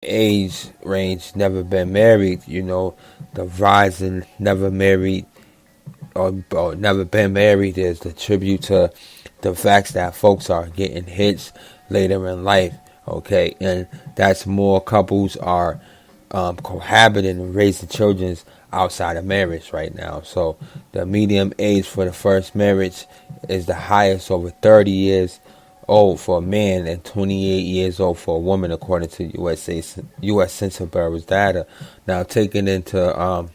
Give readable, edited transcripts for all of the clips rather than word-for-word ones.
age range never been married, the rising never married or never been married is the tribute to the facts that folks are getting hits later in life, okay? And that's more couples are cohabiting and raising children outside of marriage right now. So the median age for the first marriage is the highest over 30 years old for a man and 28 years old for a woman, according to U.S. Census Bureau's data. Now, taken into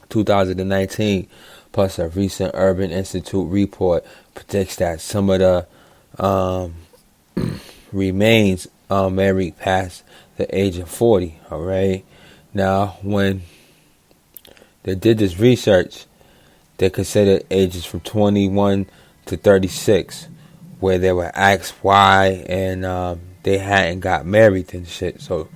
2019, plus a recent Urban Institute report predicts that some of the remains married past the age of 40. All right. Now, when they did this research, they considered ages from 21 to 36, where they were asked why and they hadn't got married and shit. So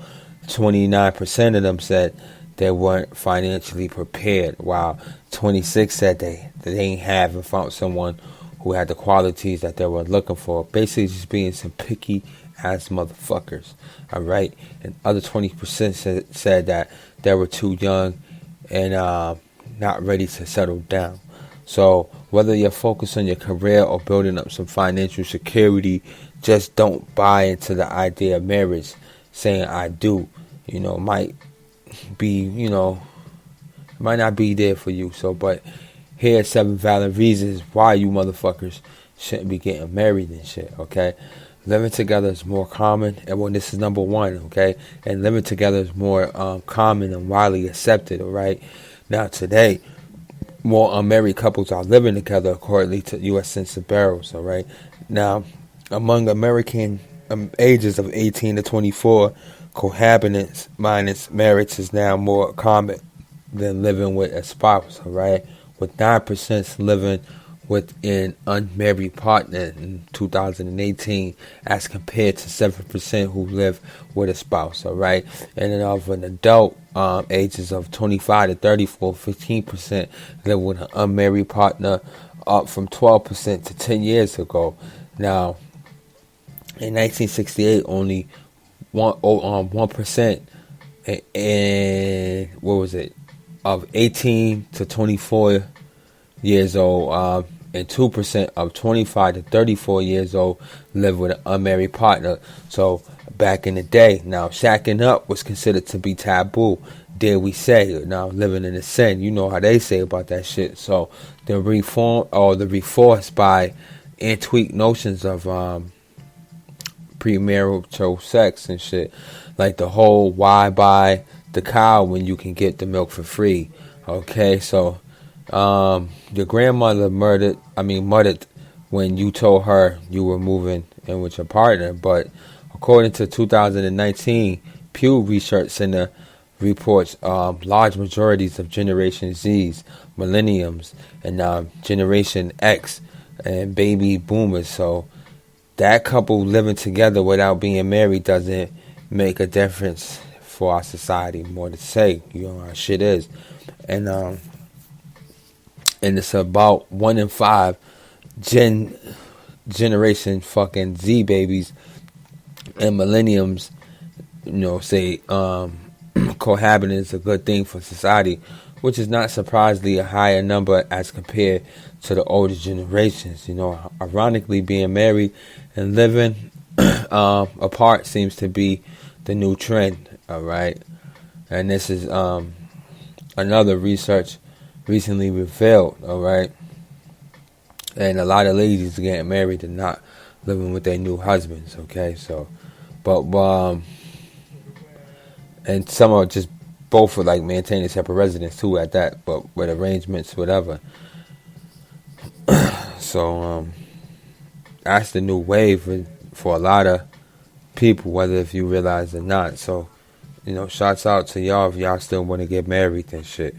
29% of them said they weren't financially prepared, while 26 said they ain't have and found someone who had the qualities that they were looking for. Basically just being some picky ass motherfuckers. Alright? And other 20% said that they were too young and not ready to settle down. So whether you're focused on your career or building up some financial security, just don't buy into the idea of marriage saying I do. Might be, might not be there for you. So, but here are 7 valid reasons why you motherfuckers shouldn't be getting married and shit, okay? Living together is more common, and well, this is number 1, okay? And living together is more common and widely accepted, all right? Now, today, more unmarried couples are living together, according to U.S. Census Bureau, all right? Now, among American ages of 18 to 24, cohabitance minus marriage is now more common than living with a spouse, all right? With 9% living with an unmarried partner in 2018 as compared to 7% who live with a spouse, all right? And then of an adult ages of 25 to 34, 15% live with an unmarried partner, up from 12% to 10 years ago. Now, in 1968, only 1%, and what was it, of 18 to 24 years old, and 2% of 25 to 34 years old live with an unmarried partner. So back in the day, now shacking up was considered to be taboo. Dare we say, now living in a sin, you know how they say about that shit. So the reform or the reforced by and tweaked notions of premarital sex and shit, like the whole why buy the cow when you can get the milk for free. Okay, so your grandmother muttered when you told her you were moving in with your partner, but according to 2019 Pew Research Center reports, large majorities of Generation Zs, Millenniums, and Generation X and baby boomers. So that couple living together without being married doesn't make a difference for our society. More to say, how shit is, and it's about 1 in 5 generation fucking Z babies and millenniums, say cohabiting is a good thing for society, which is not surprisingly a higher number as compared to the older generations. Ironically, being married and living apart seems to be the new trend, all right? And this is another research recently revealed, all right? And a lot of ladies are getting married and not living with their new husbands, okay? So, but and some are just both are like maintaining separate residence too at that, but with arrangements, whatever. So that's the new wave for a lot of people, whether if you realize it or not. So, shouts out to y'all if y'all still want to get married and shit.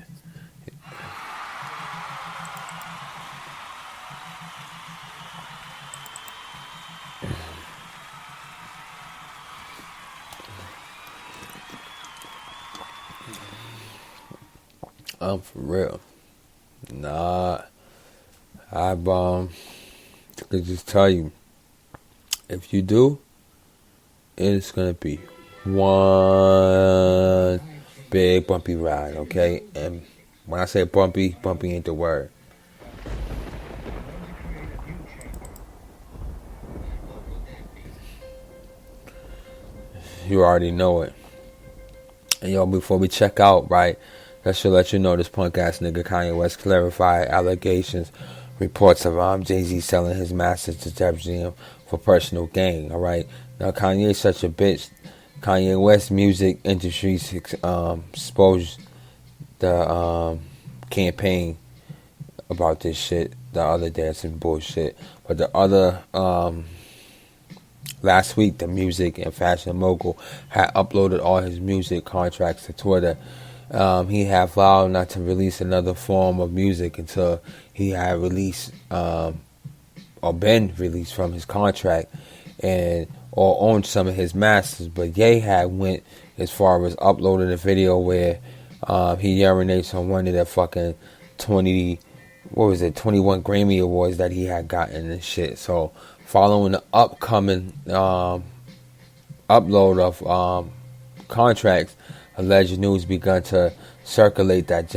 For real. Nah, I could just tell you, if you do, it's gonna be one big bumpy ride, okay? And when I say bumpy, bumpy ain't the word. You already know it. And yo, before we check out, right, that should let you know this punk ass nigga Kanye West clarified allegations, reports of Jay-Z selling his masters to Def Jam for personal gain. All right, now Kanye's such a bitch. Kanye West music industry exposed the campaign about this shit the other day. Some bullshit, but the other last week, the music and fashion mogul had uploaded all his music contracts to Twitter. He had vowed not to release another form of music until he had released or been released from his contract and or owned some of his masters. But Ye had went as far as uploading a video where he urinates on one of the fucking 21 Grammy Awards that he had gotten and shit. So following the upcoming upload of contracts, alleged news begun to circulate that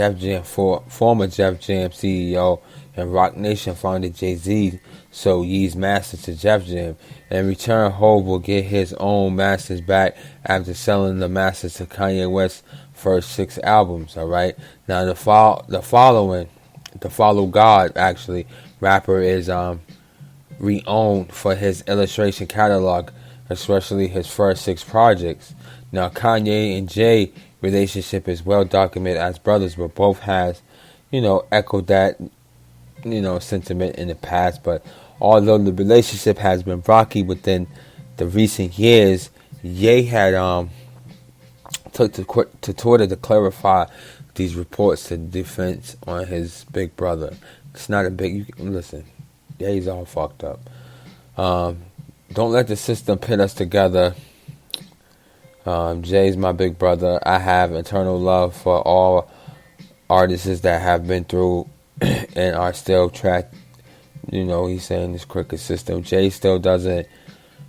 former Def Jam CEO and Rock Nation founder Jay-Z sold Ye's masters to Def Jam. In return, Hov will get his own masters back after selling the masters to Kanye West's first 6 albums. All right. Now the Follow God actually rapper is re-owned for his illustration catalog, especially his first 6 projects. Now Kanye and Jay relationship is well documented as brothers, but both has, echoed that, sentiment in the past. But although the relationship has been rocky within the recent years, Ye had took to Twitter to clarify these reports to defense on his big brother. It's not a big. Listen, Ye's all fucked up. Don't let the system pit us together. Jay's my big brother. I have eternal love for all artists that have been through and are still trapped. He's saying this crooked system. Jay still doesn't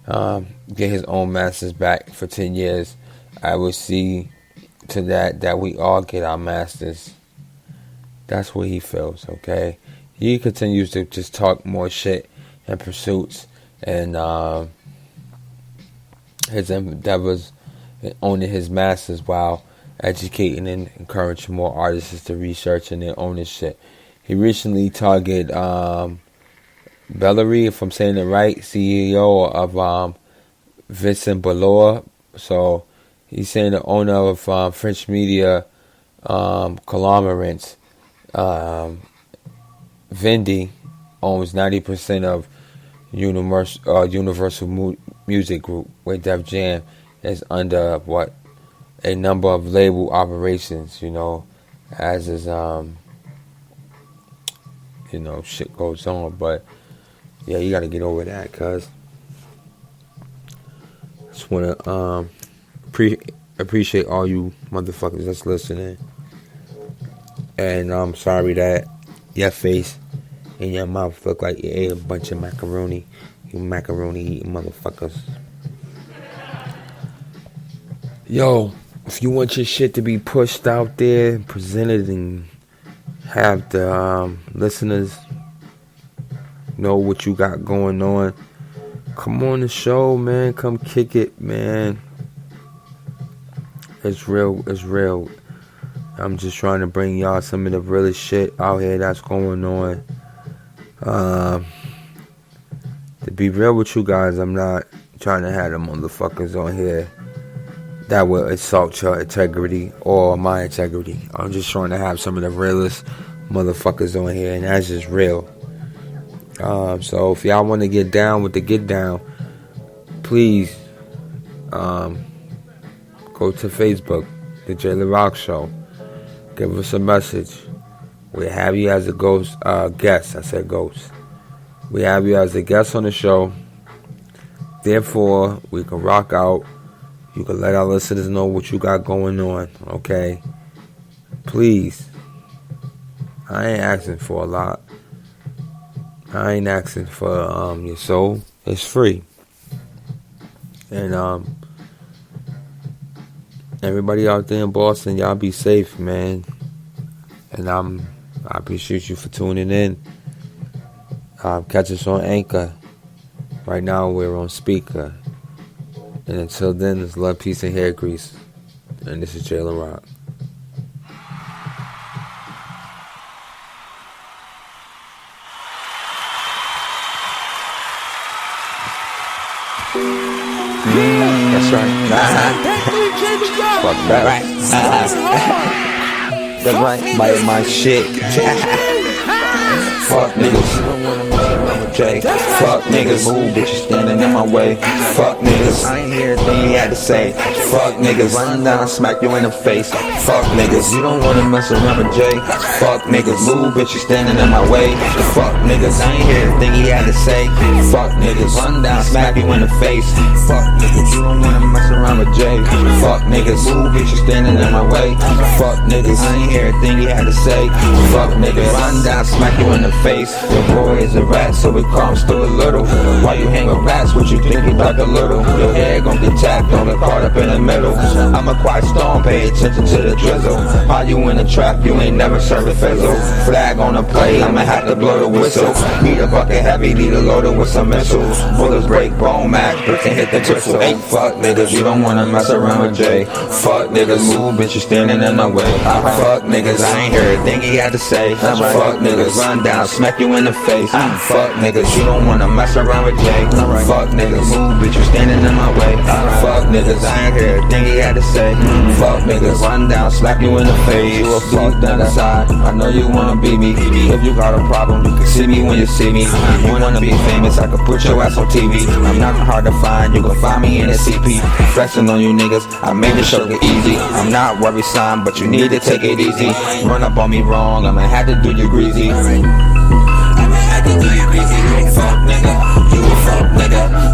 get his own masters back for 10 years. I will see to that we all get our masters. That's what he feels, okay? He continues to just talk more shit and pursuits and his endeavors in owning his masters while educating and encouraging more artists to research and their own shit. He recently targeted Bellery, if I'm saying it right, CEO of Vincent Ballor. So he's saying the owner of French media conglomerates. Vivendi owns 90% of Universal Music Group, where Def Jam is under a number of label operations, as is shit goes on. But yeah, you gotta get over that, cuz I just wanna appreciate all you motherfuckers that's listening. And I'm sorry that your face and your mouth look like you ate a bunch of macaroni. You macaroni eating motherfuckers. Yo, if you want your shit to be pushed out there, presented, and have the listeners know what you got going on, come on the show, man. Come kick it, man. It's real. It's real. I'm just trying to bring y'all some of the realest shit out here that's going on. To be real with you guys, I'm not trying to have them motherfuckers on here that will assault your integrity or my integrity. I'm just trying to have some of the realest motherfuckers on here, and that's just real. So if y'all want to get down with the get down, please go to Facebook, the Jaylarock Show. Give us a message. We have you as a guest. I said ghost. We have you as a guest on the show. Therefore, we can rock out. You can let our listeners know what you got going on, okay? Please. I ain't asking for a lot. I ain't asking for your soul. It's free. And Everybody out there in Boston, y'all be safe, man. And I appreciate you for tuning in. Catch us on Anchor. Right now we're on speaker. And until then, it's love, peace, and hair grease. And this is Jaylarock. That's right. Fuck that. Right. That's right. My shit. Fuck niggas. Jay. Fuck niggas. Move, bitches standing in my way. Fuck niggas. I ain't hear a thing he had to say. Fuck niggas. Run down, smack you in the face. Fuck niggas. You don't wanna mess around with Jay. Fuck niggas. Move, bitches standing in my way. Fuck niggas. I ain't hear a thing he had to say. Fuck niggas. Run down, smack you in the face. Fuck niggas. You don't wanna mess around with Jay. Fuck niggas. Move, bitches standing in my way. Fuck niggas. I ain't hear a thing he had to say. Fuck niggas. Run down, smack you in the face. Your boy is a rat, so it comes still a little. Why you hang with rats? What you think he like a little? Your head gon' get tapped, don't get caught up in the middle. I'm a quiet storm, pay attention to the drizzle. How you in the trap, you ain't never served a fizzle. Flag on the play, I'ma have to blow the whistle. Need a bucket heavy, need a loader with some missiles. Bullets break bone, match, bricks and hit the gristle. Hey, fuck niggas, you don't wanna mess around with Jay. Fuck niggas, move, bitches standing in the way. Fuck niggas, I ain't heard a thing he had to say. Fuck niggas, run down, smack you in the face. Fuck niggas, you don't wanna mess around with Jay. Fuck niggas, move, bitch, you standing in my way. Fuck niggas, I ain't hear a thing he had to say. Fuck niggas, run down, slap you in the face. You a fuck down the side, I know you wanna be me. If you got a problem, you can see me when you see me. You wanna be famous, I can put your ass on TV. I'm not hard to find, you can find me in a CP. Flexing on you niggas, I made the show get easy. I'm not worrisome, but you need to take it easy. Run up on me wrong, I'ma have to do you greasy. I'ma have to do you greasy. You a fuck nigga, you a fuck nigga.